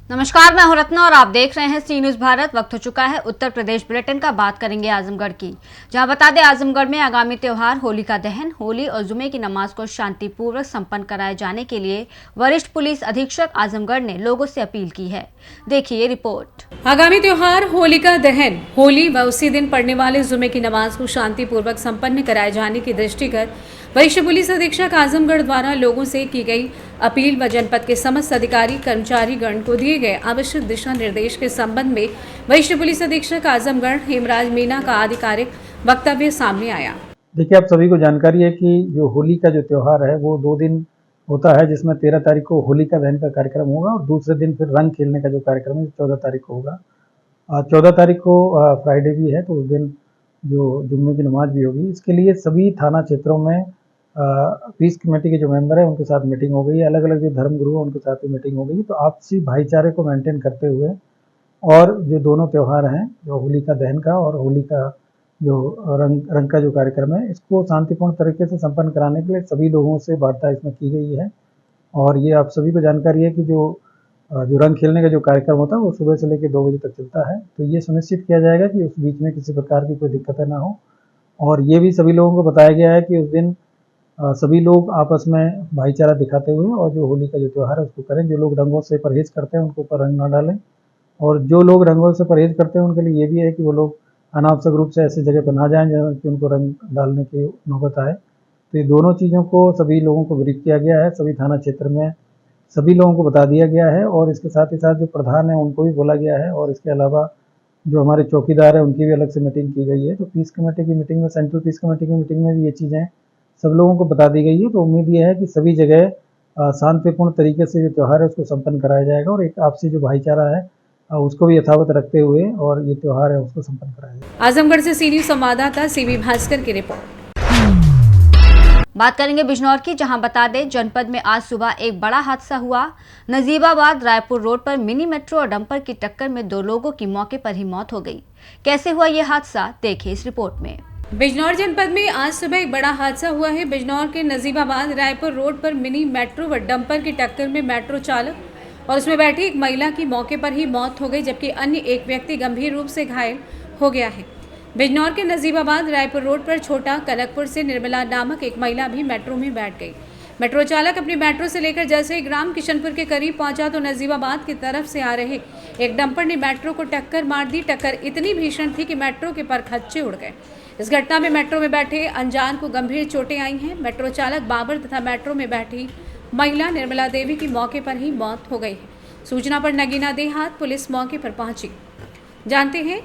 नमस्कार, मैं हूं रत्ना और आप देख रहे हैं सी न्यूज भारत। वक्त हो चुका है उत्तर प्रदेश बुलेटिन का। बात करेंगे आजमगढ़ की, जहां बता दें आजमगढ़ में आगामी त्योहार होली का दहन, होली और जुमे की नमाज को शांतिपूर्वक संपन्न कराए जाने के लिए वरिष्ठ पुलिस अधीक्षक आजमगढ़ ने लोगों से अपील की है। देखिए रिपोर्ट। आगामी त्योहार होली का दहन, होली व उसी दिन पढ़ने वाले जुमे की नमाज को शांतिपूर्वक संपन्न कराए जाने की दृष्टिगत वरिष्ठ पुलिस अधीक्षक आजमगढ़ द्वारा लोगों से की गई अपील व जनपद के समस्त अधिकारी कर्मचारी गण को दिए गए आवश्यक दिशा निर्देश के संबंध में वरिष्ठ पुलिस अधीक्षक आजमगढ़ हेमराज मीना का आधिकारिक वक्तव्य सामने आया। देखिए, आप सभी को जानकारी है कि जो होली का जो त्योहार है वो 2 दिन होता है, जिसमें 13 तारीख को होली का दहन का कार्यक्रम होगा और दूसरे दिन फिर रंग खेलने का जो कार्यक्रम है 14 तारीख को होगा। 14 तारीख को फ्राइडे भी है, तो उस दिन जो जुम्मे की नमाज भी होगी। इसके लिए सभी थाना क्षेत्रों में पीस कमेटी के जो मेंबर है उनके साथ मीटिंग हो गई है, अलग अलग जो धर्म गुरु है उनके साथ भी मीटिंग हो गई है। तो आपसी भाईचारे को मेंटेन करते हुए और जो दोनों त्यौहार हैं, जो होली का दहन का और होली का जो रंग का जो कार्यक्रम है, इसको शांतिपूर्ण तरीके से संपन्न कराने के लिए सभी लोगों से वार्ता इसमें की गई है। और ये आप सभी को जानकारी है कि जो रंग खेलने का जो कार्यक्रम होता है वो सुबह से लेकर 2 बजे तक चलता है। तो ये सुनिश्चित किया जाएगा कि उस बीच में किसी प्रकार की कोई दिक्कतें ना हो। और ये भी सभी लोगों को बताया गया है कि उस दिन सभी लोग आपस में भाईचारा दिखाते हुए और जो होली का जो त्यौहार है उसको करें। जो लोग रंगों से परहेज करते हैं उनको ऊपर रंग ना डालें, और जो लोग रंगों से परहेज करते हैं उनके लिए ये भी है कि वो लोग अनावश्यक रूप से ऐसी जगह पर ना जाएं जहाँ कि उनको रंग डालने की नौबत आए। तो ये दोनों चीज़ों को सभी लोगों को ब्रीफ किया गया है, सभी थाना क्षेत्र में सभी लोगों को बता दिया गया है। और इसके साथ ही साथ जो प्रधान है उनको भी बोला गया है, और इसके अलावा जो हमारे चौकीदार है उनकी भी अलग से मीटिंग की गई है। तो पीस कमेटी की मीटिंग में, सेंट्रल पीस कमेटी की मीटिंग में भी ये चीज़ें सब लोगों को बता दी गई है। तो उम्मीद ये है कि सभी जगह शांतिपूर्ण तरीके से जो त्यौहार है उसको संपन्न कराया जाएगा और एक आपसी जो भाईचारा है उसको भी यथावत रखते हुए और ये त्यौहार है उसको संपन्न कराया जाएगा। आजमगढ़ से सी न्यूज संवाददाता सीवी भास्कर की रिपोर्ट। बात करेंगे बिजनौर की, जहां बता दें जनपद में आज सुबह एक बड़ा हादसा हुआ। नजीबाबाद रायपुर रोड पर मिनी मेट्रो और डंपर की टक्कर में 2 लोगों की मौके पर ही मौत हो गई। कैसे हुआ ये हादसा, देखिए इस रिपोर्ट में। बिजनौर जनपद में आज सुबह एक बड़ा हादसा हुआ है। बिजनौर के नजीबाबाद रायपुर रोड पर मिनी मेट्रो व डंपर की टक्कर में मेट्रो चालक और उसमें बैठी एक महिला की मौके पर ही मौत हो गई, जबकि अन्य एक व्यक्ति गंभीर रूप से घायल हो गया है। बिजनौर के नजीबाबाद रायपुर रोड पर छोटा कनकपुर से निर्मला नामक एक महिला भी मेट्रो में बैठ गई। मेट्रो चालक अपनी मेट्रो से लेकर जैसे ही ग्राम किशनपुर के करीब पहुंचा तो नजीबाबाद की तरफ से आ रहे एक डंपर ने मेट्रो को टक्कर मार दी। टक्कर इतनी भीषण थी कि मेट्रो के परखच्चे उड़ गए। इस घटना में मेट्रो में बैठे अनजान को गंभीर चोटें आई हैं। मेट्रो चालक बाबर तथा मेट्रो में बैठी महिला निर्मला देवी की मौके पर ही मौत हो गई है। सूचना पर नगीना देहात पुलिस मौके पर पहुंची। जानते हैं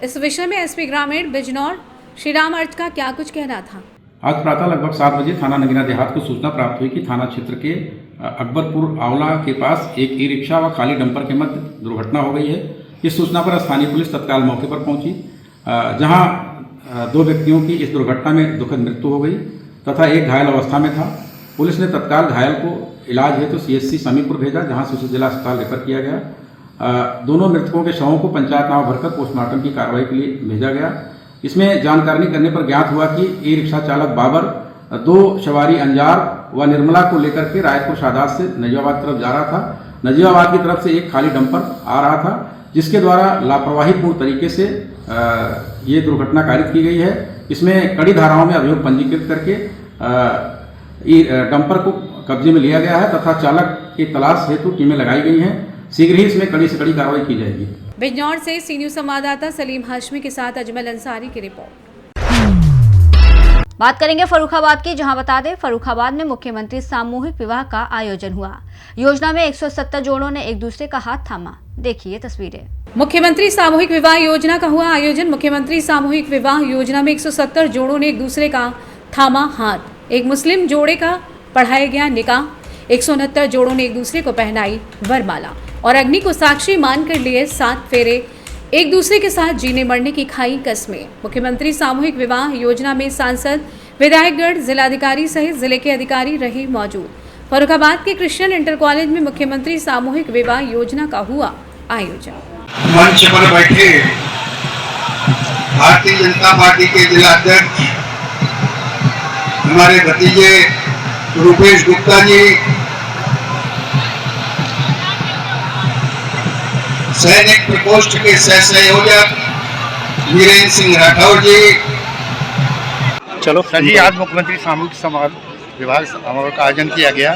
इस विषय में एसपी ग्रामीण बिजनौर श्रीराम अर्ज का क्या कुछ कहना था। आज प्रातः लगभग 7 बजे थाना नगीना देहात को सूचना प्राप्त हुई कि थाना क्षेत्र के अकबरपुर आंवला के पास एक ई रिक्शा व खाली डंपर के मध्य दुर्घटना हो गई है। इस सूचना पर स्थानीय पुलिस तत्काल मौके पर पहुंची, जहां 2 व्यक्तियों की इस दुर्घटना में दुखद मृत्यु हो गई तथा एक घायल अवस्था में था। पुलिस ने तत्काल घायल को इलाज हेतु सीएचसी समीपुर भेजा, जहां से उसे जिला अस्पताल रेफर किया गया। दोनों मृतकों के शवों को पंचायतनामा भरकर पोस्टमार्टम की कार्रवाई के लिए भेजा गया। इसमें जानकारी करने पर ज्ञात हुआ कि ई रिक्शा चालक बाबर 2 सवारी अंजार व निर्मला को लेकर के रायपुर शादात से नजीबाबाद तरफ जा रहा था। नजीबाबाद की तरफ से एक खाली डंपर आ रहा था, जिसके द्वारा लापरवाहीपूर्ण तरीके से ये दुर्घटना कारित की गई है। इसमें कड़ी धाराओं में अभियोग पंजीकृत करके डंपर को कब्जे में लिया गया है तथा चालक की तलाश हेतु टीमें लगाई गई हैं। शीघ्र ही इसमें कड़ी से कड़ी कार्रवाई की जाएगी। बिजनौर से सी न्यूज संवाददाता सलीम हाशमी के साथ अजमल अंसारी की रिपोर्ट। बात करेंगे फर्रुखाबाद की, जहां बता दें फर्रुखाबाद में मुख्यमंत्री सामूहिक विवाह का आयोजन हुआ। योजना में 170 जोड़ों ने एक दूसरे का हाथ थामा। देखिए तस्वीरें। मुख्यमंत्री सामूहिक विवाह योजना का हुआ आयोजन। मुख्यमंत्री सामूहिक विवाह योजना में 170 जोड़ों ने एक दूसरे का थामा हाथ। एक मुस्लिम जोड़े का पढ़ाया गया निकाह। 169 जोड़ों ने एक दूसरे को पहनाई वरमाला और अग्नि को साक्षी मानकर लिए 7 फेरे। एक दूसरे के साथ जीने मरने की खाई कस्में। मुख्यमंत्री सामूहिक विवाह योजना में सांसद, विधायकगण, जिलाधिकारी सहित जिले के अधिकारी रहे मौजूद। फर्रुखाबाद के क्रिश्चियन इंटर कॉलेज में मुख्यमंत्री सामूहिक विवाह योजना का हुआ आयोजन। मंच पर बैठे भारतीय जनता पार्टी के जिला अध्यक्ष हमारे भतीजे रूपेश गुप्ता जी, सैनिक प्रकोष्ठ के सह संयोजक वीरेंद्र सिंह राठौर जी। चलो सर जी, आज मुख्यमंत्री सामूहिक समारोह विवाह समारोह का आयोजन किया गया।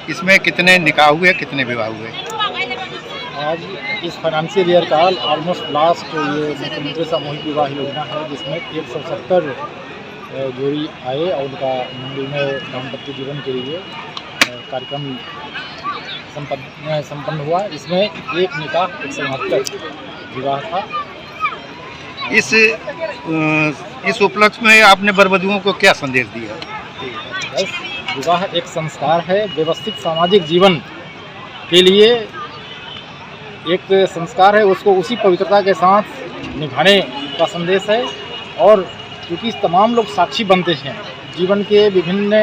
इसमें कितने निकाह हुए, कितने विवाह हुए? आज इस फाइनेंशियल ईयर का ऑलमोस्ट लास्ट ये मुख्यमंत्री सामूहिक विवाह योजना है, जिसमें 170 जोड़ी आए और उनका मंगलमय दाम्पत्य जीवन के लिए कार्यक्रम संपन्न हुआ। इसमें एक निकाह 169 विवाह था। इस उपलक्ष्य में आपने वर वधुओं को क्या संदेश दिया? बस विवाह एक संस्कार है, व्यवस्थित सामाजिक जीवन के लिए एक संस्कार है, उसको उसी पवित्रता के साथ निभाने का संदेश है। और क्योंकि तमाम लोग साक्षी बनते हैं, जीवन के विभिन्न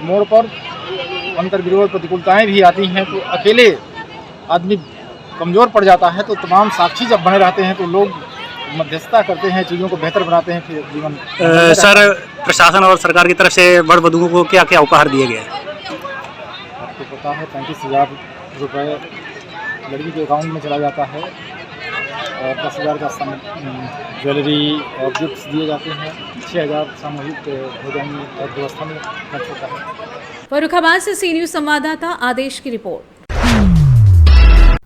मोड़ पर अंतर्विरोध प्रतिकूलताएं भी आती हैं, तो अकेले आदमी कमज़ोर पड़ जाता है। तो तमाम साक्षी जब बने रहते हैं तो लोग मध्यस्थता करते हैं, चीज़ों को बेहतर बनाते हैं, फिर जीवन। सर, प्रशासन और सरकार की तरफ से वर वधुओं को क्या क्या उपहार दिए गए? आपको पता है 35,000 रुपये लड़की के अकाउंट में चला जाता है और 10,000 का ज्वेलरी और गिफ्ट्स दिए जाते हैं। 6,000 सामूहिक भोजन और व्यवस्था में खर्च होता है। फर्रुखाबाद से सी न्यूज़ संवाददाता आदेश की रिपोर्ट।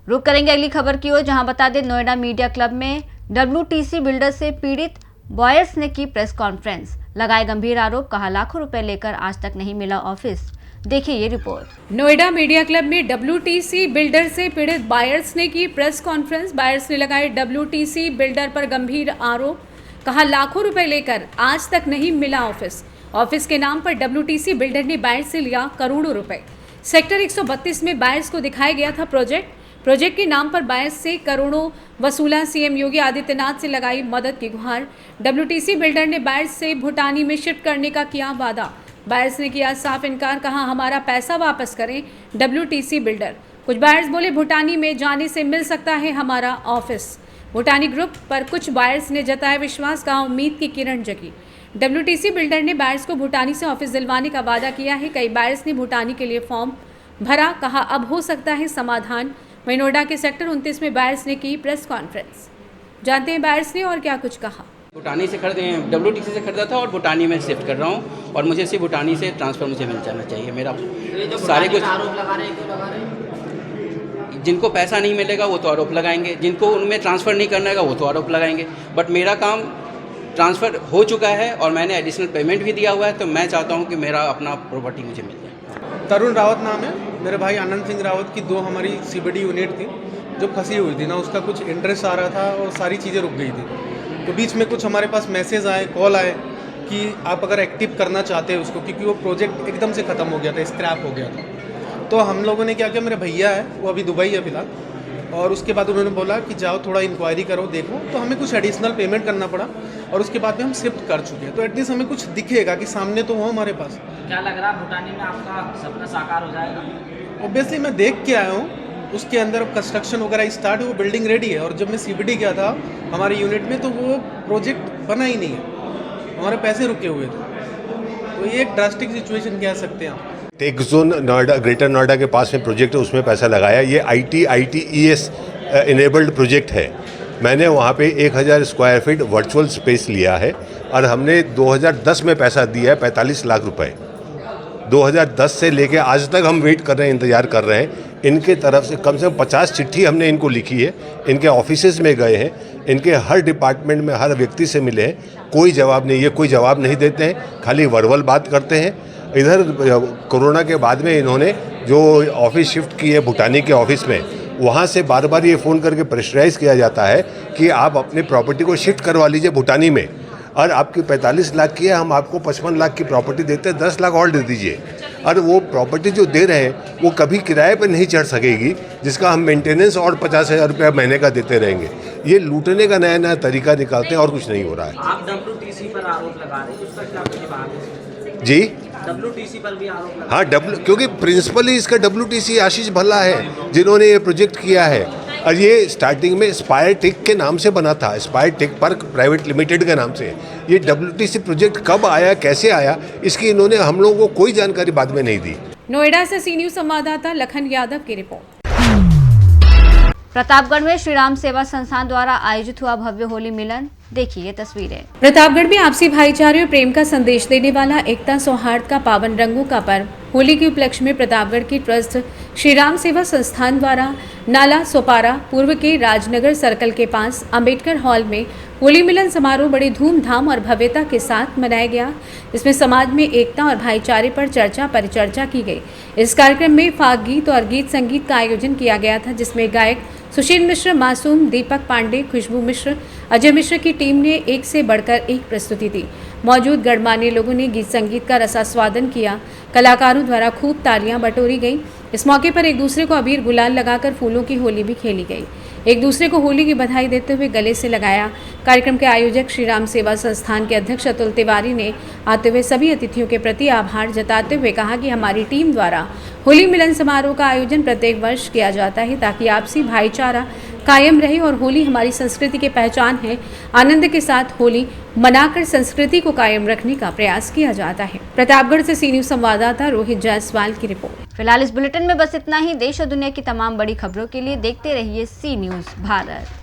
रुक करेंगे अगली खबर की ओर, जहां बता दें नोएडा मीडिया क्लब में WTC बिल्डर से पीड़ित बॉयर्स ने की प्रेस कॉन्फ्रेंस, लगाए गंभीर आरोप, कहा लाखों रुपए लेकर आज तक नहीं मिला ऑफिस। देखिए ये रिपोर्ट। नोएडा मीडिया क्लब में WTC बिल्डर से पीड़ित बायर्स ने की प्रेस कॉन्फ्रेंस। बायर्स ने लगाए WTC बिल्डर पर गंभीर आरोप, कहा लाखों रुपए लेकर आज तक नहीं मिला ऑफिस। ऑफिस के नाम पर WTC बिल्डर ने बायर्स से लिया करोड़ों रुपए। सेक्टर 132 में बायर्स को दिखाया गया था प्रोजेक्ट के नाम पर बायर्स से करोड़ों वसूला। सीएम योगी आदित्यनाथ से लगाई मदद की गुहार। WTC बिल्डर ने बायर्स से भूटानी में शिफ्ट करने का किया वादा। बायर्स ने किया साफ इनकार, कहा हमारा पैसा वापस करें। WTC बिल्डर, कुछ बायर्स बोले भूटानी में जाने से मिल सकता है हमारा ऑफिस। भूटानी ग्रुप पर कुछ बायर्स ने जताया विश्वास, कहा उम्मीद की किरण जगी। WTC बिल्डर ने बायर्स को भूटानी से ऑफिस दिलवाने का वादा किया है। कई बायर्स ने भूटानी के लिए फॉर्म भरा, कहा अब हो सकता है समाधान। वहीं नोएडा के सेक्टर 29 में बायर्स ने की प्रेस कॉन्फ्रेंस। जानते हैं बायर्स ने और क्या कुछ कहा। भूटानी से WTC से खरीदा था और भूटानी में शिफ्ट कर रहा हूँ और मुझे सिर्फ भूटानी से ट्रांसफ़र मुझे मिल जाना चाहिए। मेरा सारे कुछ आरोप लगा रहे हैं, क्यों लगा रहे हैं? जिनको पैसा नहीं मिलेगा वो तो आरोप लगाएंगे, जिनको उनमें ट्रांसफ़र नहीं करना है वो तो आरोप लगाएंगे। बट मेरा काम ट्रांसफ़र हो चुका है और मैंने एडिशनल पेमेंट भी दिया हुआ है, तो मैं चाहता हूँ कि मेरा अपना प्रॉपर्टी मुझे मिल जाए। तरुण रावत नाम है, मेरे भाई आनंद सिंह रावत की 2 हमारी CBD यूनिट थी जो फंसी हुई थी ना, उसका कुछ इंटरेस्ट आ रहा था और सारी चीज़ें रुक गई थी। तो बीच में कुछ हमारे पास मैसेज आए, कॉल आए कि आप अगर एक्टिव करना चाहते हैं उसको, क्योंकि वो प्रोजेक्ट एकदम से ख़त्म हो गया था, स्क्रैप हो गया था। तो हम लोगों ने क्या किया, मेरे भैया है वो अभी दुबई है फिलहाल, और उसके बाद उन्होंने बोला कि जाओ थोड़ा इंक्वायरी करो, देखो। तो हमें कुछ एडिशनल पेमेंट करना पड़ा और उसके बाद में हम शिफ्ट कर चुके हैं। तो एटलीस्ट हमें कुछ दिखेगा कि सामने तो हो हमारे पास। क्या लग रहा है भूटानी में आपका सपना साकार हो जाएगा? ऑब्वियसली मैं देख के आया हूँ, उसके अंदर कंस्ट्रक्शन वगैरह स्टार्ट है, वो बिल्डिंग रेडी है। और जब मैं CBD गया था हमारे यूनिट में तो वो प्रोजेक्ट बना ही नहीं है, हमारे पैसे रुके हुए थे। तो ये एक ड्रास्टिक सिचुएशन कह सकते हैं आप। Take zone Noida, greater Noida के पास में प्रोजेक्ट है, उसमें पैसा लगाया। ये ITES इनेबल्ड प्रोजेक्ट है। मैंने वहाँ पे 1000 स्क्वायर फीट वर्चुअल स्पेस लिया है और हमने 2010 में पैसा दिया है 45 लाख रुपए। 2010 से लेके आज तक हम वेट कर रहे हैं, इंतज़ार कर रहे हैं। इनके तरफ से कम 50 चिट्ठी हमने इनको लिखी है, इनके ऑफिसेज में गए हैं, इनके हर डिपार्टमेंट में हर व्यक्ति से मिले हैं, कोई जवाब नहीं। ये कोई जवाब नहीं देते हैं, खाली वर्बल बात करते हैं। इधर कोरोना के बाद में इन्होंने जो ऑफिस शिफ्ट की है भूटानी के ऑफिस में, वहाँ से बार बार ये फ़ोन करके प्रेशराइज़ किया जाता है कि आप अपनी प्रॉपर्टी को शिफ्ट करवा लीजिए भूटानी में, और आपकी 45 लाख की है, हम आपको 55 लाख की प्रॉपर्टी देते हैं, 10 लाख और दे दीजिए। और वो प्रॉपर्टी जो दे रहे हैं वो कभी किराए पर नहीं चढ़ सकेगी, जिसका हम मेंटेनेंस और 50,000 रुपया महीने का देते रहेंगे। ये लूटने का नया नया तरीका निकालते हैं और कुछ नहीं हो रहा है। आप WTC पर आरोप लगा रहे हैं, उसका क्या प्रतिभाग है? जी, WTC पर भी आरोप लगा। हाँ, क्योंकि प्रिंसिपल ही इसका WTC आशीष भल्ला है, जिन्होंने ये प्रोजेक्ट किया है। और ये स्टार्टिंग में स्पायर टेक के नाम से बना था, spire tech park private limited के नाम से। ये WTC प्रोजेक्ट कब आया, कैसे आया, इसकी इन्होंने हम लोगों को कोई जानकारी बाद में नहीं दी। नोएडा से सी न्यूज संवाददाता लखन यादव की रिपोर्ट। प्रतापगढ़ में श्री राम सेवा संस्थान द्वारा आयोजित हुआ भव्य होली मिलन, देखिए ये तस्वीरें। प्रतापगढ़ में आपसी भाईचारे और प्रेम का संदेश देने वाला एकता सौहार्द का पावन रंगों का पर्व होली के उपलक्ष्य में प्रतापगढ़ की ट्रस्ट श्री राम सेवा संस्थान द्वारा नाला सोपारा पूर्व के राजनगर सर्कल के पास अंबेडकर हॉल में होली मिलन समारोह बड़ी धूमधाम और भव्यता के साथ मनाया गया। इसमें समाज में एकता और भाईचारे पर चर्चा परिचर्चा की गई। इस कार्यक्रम में फाग गीत और गीत संगीत का आयोजन किया गया था, जिसमें गायक सुशील मिश्र, मासूम, दीपक पांडे, खुशबू मिश्र, अजय मिश्र की टीम ने एक से बढ़कर एक प्रस्तुति दी। मौजूद गणमान्य लोगों ने गीत संगीत का रसास्वादन किया। कलाकारों द्वारा खूब तालियां बटोरी गईं। इस मौके पर एक दूसरे को अबीर गुलाल लगाकर फूलों की होली भी खेली गई। एक दूसरे को होली की बधाई देते हुए गले से लगाया। कार्यक्रम के आयोजक श्री राम सेवा संस्थान के अध्यक्ष अतुल तिवारी ने आते हुए सभी अतिथियों के प्रति आभार जताते हुए कहा कि हमारी टीम द्वारा होली मिलन समारोह का आयोजन प्रत्येक वर्ष किया जाता है ताकि आपसी भाईचारा कायम रहे और होली हमारी संस्कृति की पहचान है। आनंद के साथ होली मनाकर संस्कृति को कायम रखने का प्रयास किया जाता है। प्रतापगढ़ से सी न्यूज संवाददाता रोहित जायसवाल की रिपोर्ट। फिलहाल इस बुलेटिन में बस इतना ही। देश और दुनिया की तमाम बड़ी खबरों के लिए देखते रहिए सी न्यूज भारत।